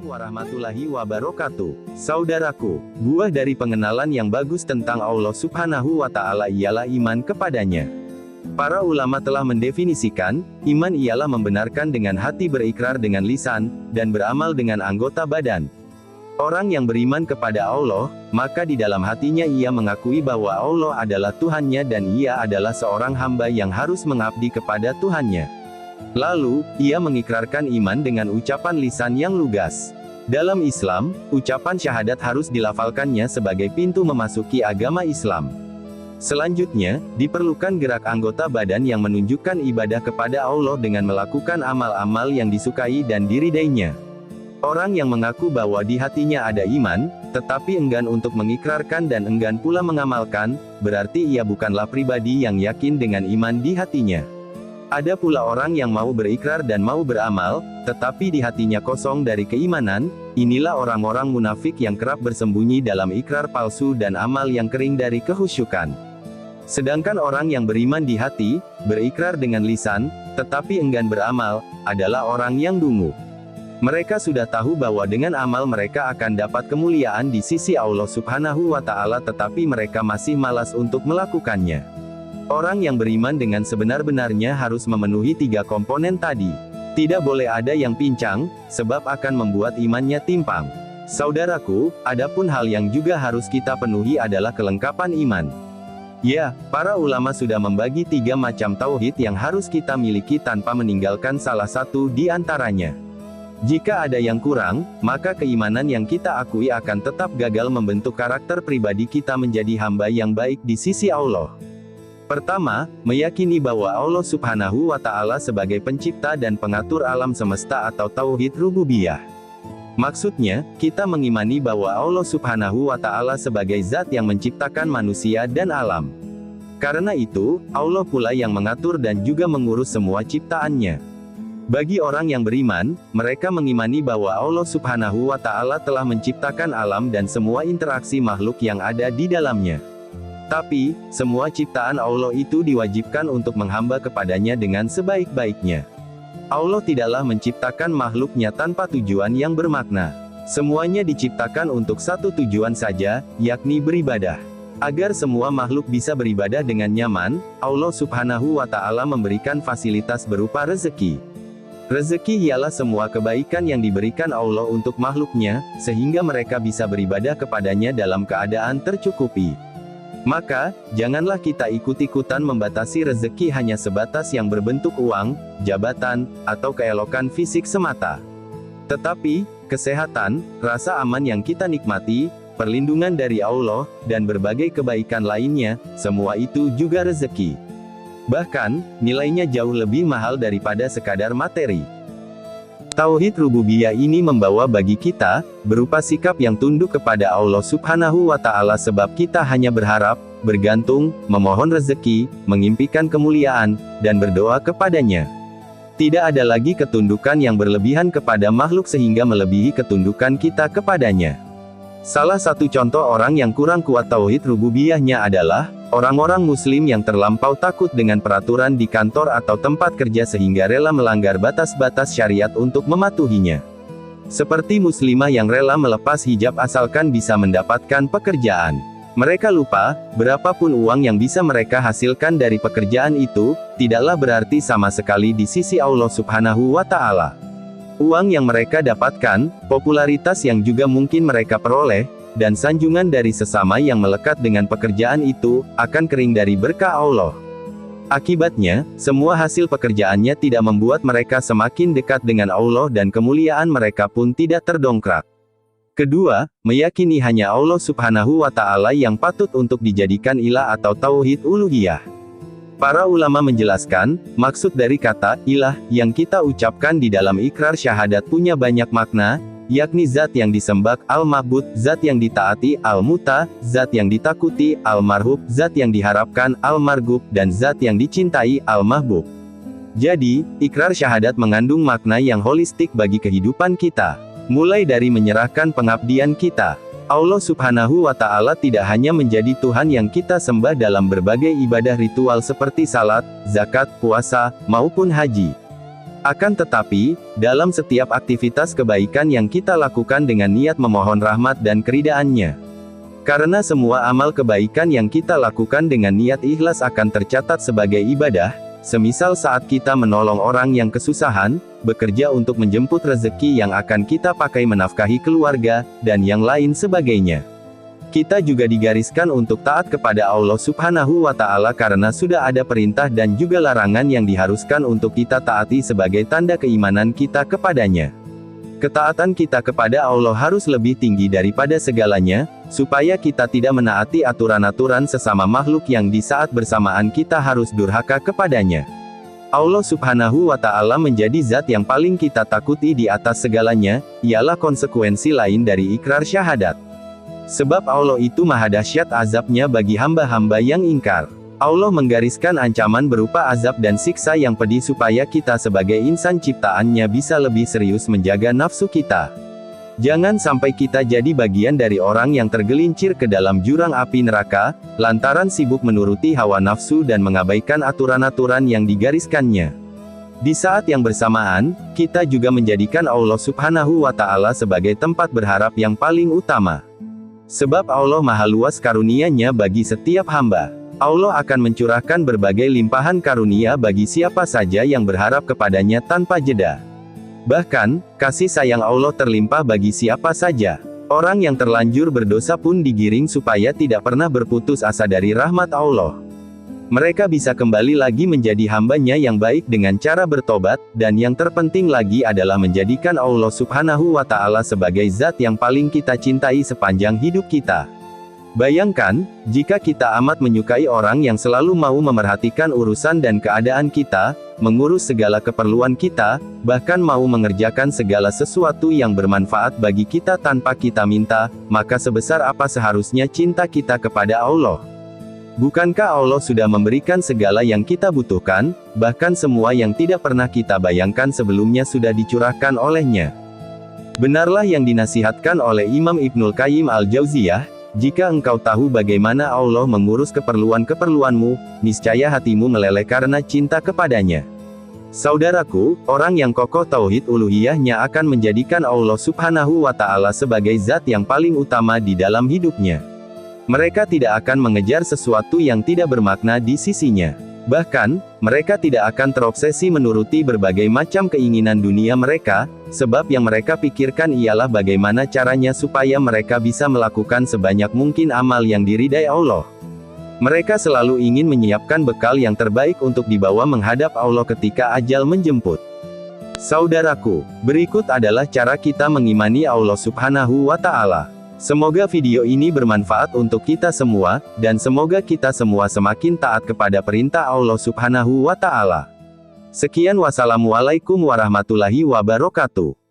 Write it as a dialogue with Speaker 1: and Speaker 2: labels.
Speaker 1: warahmatullahi wabarakatuh. Saudaraku, buah dari pengenalan yang bagus tentang Allah Subhanahu wa Ta'ala ialah iman kepadanya. Para ulama telah mendefinisikan, iman ialah membenarkan dengan hati, berikrar dengan lisan, dan beramal dengan anggota badan. Orang yang beriman kepada Allah, maka di dalam hatinya ia mengakui bahwa Allah adalah Tuhannya dan ia adalah seorang hamba yang harus mengabdi kepada Tuhannya. Lalu, ia mengikrarkan iman dengan ucapan lisan yang lugas. Dalam Islam, ucapan syahadat harus dilafalkannya sebagai pintu memasuki agama Islam. Selanjutnya, diperlukan gerak anggota badan yang menunjukkan ibadah kepada Allah dengan melakukan amal-amal yang disukai dan diridainya. Orang yang mengaku bahwa di hatinya ada iman, tetapi enggan untuk mengikrarkan dan enggan pula mengamalkan, berarti ia bukanlah pribadi yang yakin dengan iman di hatinya. Ada pula orang yang mau berikrar dan mau beramal, tetapi di hatinya kosong dari keimanan. Inilah orang-orang munafik yang kerap bersembunyi dalam ikrar palsu dan amal yang kering dari kehusyukan. Sedangkan orang yang beriman di hati, berikrar dengan lisan, tetapi enggan beramal, adalah orang yang dungu. Mereka sudah tahu bahwa dengan amal mereka akan dapat kemuliaan di sisi Allah Subhanahu wa Ta'ala, tetapi mereka masih malas untuk melakukannya. Orang yang beriman dengan sebenar-benarnya harus memenuhi 3 komponen tadi. Tidak boleh ada yang pincang, sebab akan membuat imannya timpang. Saudaraku, adapun hal yang juga harus kita penuhi adalah kelengkapan iman. Ya, para ulama sudah membagi 3 macam tauhid yang harus kita miliki tanpa meninggalkan salah satu di antaranya. Jika ada yang kurang, maka keimanan yang kita akui akan tetap gagal membentuk karakter pribadi kita menjadi hamba yang baik di sisi Allah. Pertama, meyakini bahwa Allah Subhanahu wa Ta'ala sebagai pencipta dan pengatur alam semesta atau tauhid rububiyah. Maksudnya, kita mengimani bahwa Allah Subhanahu wa Ta'ala sebagai zat yang menciptakan manusia dan alam. Karena itu, Allah pula yang mengatur dan juga mengurus semua ciptaannya. Bagi orang yang beriman, mereka mengimani bahwa Allah Subhanahu wa Ta'ala telah menciptakan alam dan semua interaksi makhluk yang ada di dalamnya. Tapi, semua ciptaan Allah itu diwajibkan untuk menghamba kepadanya dengan sebaik-baiknya. Allah tidaklah menciptakan makhluknya tanpa tujuan yang bermakna. Semuanya diciptakan untuk satu tujuan saja, yakni beribadah. Agar semua makhluk bisa beribadah dengan nyaman, Allah Subhanahu wa Ta'ala memberikan fasilitas berupa rezeki. Rezeki ialah semua kebaikan yang diberikan Allah untuk makhluknya, sehingga mereka bisa beribadah kepadanya dalam keadaan tercukupi. Maka, janganlah kita ikut-ikutan membatasi rezeki hanya sebatas yang berbentuk uang, jabatan, atau keelokan fisik semata. Tetapi, kesehatan, rasa aman yang kita nikmati, perlindungan dari Allah, dan berbagai kebaikan lainnya, semua itu juga rezeki. Bahkan, nilainya jauh lebih mahal daripada sekadar materi. Tauhid rububiyah ini membawa bagi kita, berupa sikap yang tunduk kepada Allah Subhanahu wa Ta'ala sebab kita hanya berharap, bergantung, memohon rezeki, mengimpikan kemuliaan, dan berdoa kepadanya. Tidak ada lagi ketundukan yang berlebihan kepada makhluk sehingga melebihi ketundukan kita kepadanya. Salah satu contoh orang yang kurang kuat tauhid rububiyahnya adalah orang-orang muslim yang terlampau takut dengan peraturan di kantor atau tempat kerja sehingga rela melanggar batas-batas syariat untuk mematuhinya. Seperti muslimah yang rela melepas hijab asalkan bisa mendapatkan pekerjaan. Mereka lupa, berapapun uang yang bisa mereka hasilkan dari pekerjaan itu, tidaklah berarti sama sekali di sisi Allah Subhanahu wa Ta'ala. Uang yang mereka dapatkan, popularitas yang juga mungkin mereka peroleh, dan sanjungan dari sesama yang melekat dengan pekerjaan itu, akan kering dari berkah Allah. Akibatnya, semua hasil pekerjaannya tidak membuat mereka semakin dekat dengan Allah dan kemuliaan mereka pun tidak terdongkrak. Kedua, meyakini hanya Allah Subhanahu wa Ta'ala yang patut untuk dijadikan ilah atau tauhid uluhiyah. Para ulama menjelaskan, maksud dari kata ilah yang kita ucapkan di dalam ikrar syahadat punya banyak makna, yakni zat yang disembah, al-ma'bud, zat yang ditaati, al-muta, zat yang ditakuti, al-marhub, zat yang diharapkan, al-margub, dan zat yang dicintai, al-mahbub. Jadi, ikrar syahadat mengandung makna yang holistik bagi kehidupan kita. Mulai dari menyerahkan pengabdian kita. Allah Subhanahu wa Ta'ala tidak hanya menjadi Tuhan yang kita sembah dalam berbagai ibadah ritual seperti salat, zakat, puasa, maupun haji. Akan tetapi, dalam setiap aktivitas kebaikan yang kita lakukan dengan niat memohon rahmat dan keridaan-Nya. Karena semua amal kebaikan yang kita lakukan dengan niat ikhlas akan tercatat sebagai ibadah, semisal saat kita menolong orang yang kesusahan, bekerja untuk menjemput rezeki yang akan kita pakai menafkahi keluarga, dan yang lain sebagainya. Kita juga digariskan untuk taat kepada Allah Subhanahu wa Ta'ala karena sudah ada perintah dan juga larangan yang diharuskan untuk kita taati sebagai tanda keimanan kita kepadanya. Ketaatan kita kepada Allah harus lebih tinggi daripada segalanya, supaya kita tidak menaati aturan-aturan sesama makhluk yang di saat bersamaan kita harus durhaka kepadanya. Allah Subhanahu wa Ta'ala menjadi zat yang paling kita takuti di atas segalanya, ialah konsekuensi lain dari ikrar syahadat. Sebab Allah itu maha dahsyat azabnya bagi hamba-hamba yang ingkar. Allah menggariskan ancaman berupa azab dan siksa yang pedih supaya kita sebagai insan ciptaannya bisa lebih serius menjaga nafsu kita. Jangan sampai kita jadi bagian dari orang yang tergelincir ke dalam jurang api neraka, lantaran sibuk menuruti hawa nafsu dan mengabaikan aturan-aturan yang digariskannya. Di saat yang bersamaan, kita juga menjadikan Allah Subhanahu wa Ta'ala sebagai tempat berharap yang paling utama. Sebab Allah maha luas karunia-Nya bagi setiap hamba. Allah akan mencurahkan berbagai limpahan karunia bagi siapa saja yang berharap kepadanya tanpa jeda. Bahkan, kasih sayang Allah terlimpah bagi siapa saja. Orang yang terlanjur berdosa pun digiring supaya tidak pernah berputus asa dari rahmat Allah. Mereka bisa kembali lagi menjadi hamba-Nya yang baik dengan cara bertobat, dan yang terpenting lagi adalah menjadikan Allah Subhanahu wa Ta'ala sebagai zat yang paling kita cintai sepanjang hidup kita. Bayangkan, jika kita amat menyukai orang yang selalu mau memerhatikan urusan dan keadaan kita, mengurus segala keperluan kita, bahkan mau mengerjakan segala sesuatu yang bermanfaat bagi kita tanpa kita minta, maka sebesar apa seharusnya cinta kita kepada Allah? Bukankah Allah sudah memberikan segala yang kita butuhkan, bahkan semua yang tidak pernah kita bayangkan sebelumnya sudah dicurahkan oleh-Nya? Benarlah yang dinasihatkan oleh Imam Ibnul Qayyim Al-Jauziyah, jika engkau tahu bagaimana Allah mengurus keperluan-keperluanmu, niscaya hatimu meleleh karena cinta kepadanya. Saudaraku, orang yang kokoh tauhid uluhiyahnya akan menjadikan Allah Subhanahu wa Ta'ala sebagai zat yang paling utama di dalam hidupnya. Mereka tidak akan mengejar sesuatu yang tidak bermakna di sisinya. Bahkan, mereka tidak akan terobsesi menuruti berbagai macam keinginan dunia mereka, sebab yang mereka pikirkan ialah bagaimana caranya supaya mereka bisa melakukan sebanyak mungkin amal yang diridai Allah. Mereka selalu ingin menyiapkan bekal yang terbaik untuk dibawa menghadap Allah ketika ajal menjemput. Saudaraku, berikut adalah cara kita mengimani Allah Subhanahu wa Ta'ala. Semoga video ini bermanfaat untuk kita semua, dan semoga kita semua semakin taat kepada perintah Allah Subhanahu wa Ta'ala. Sekian, wassalamualaikum warahmatullahi wabarakatuh.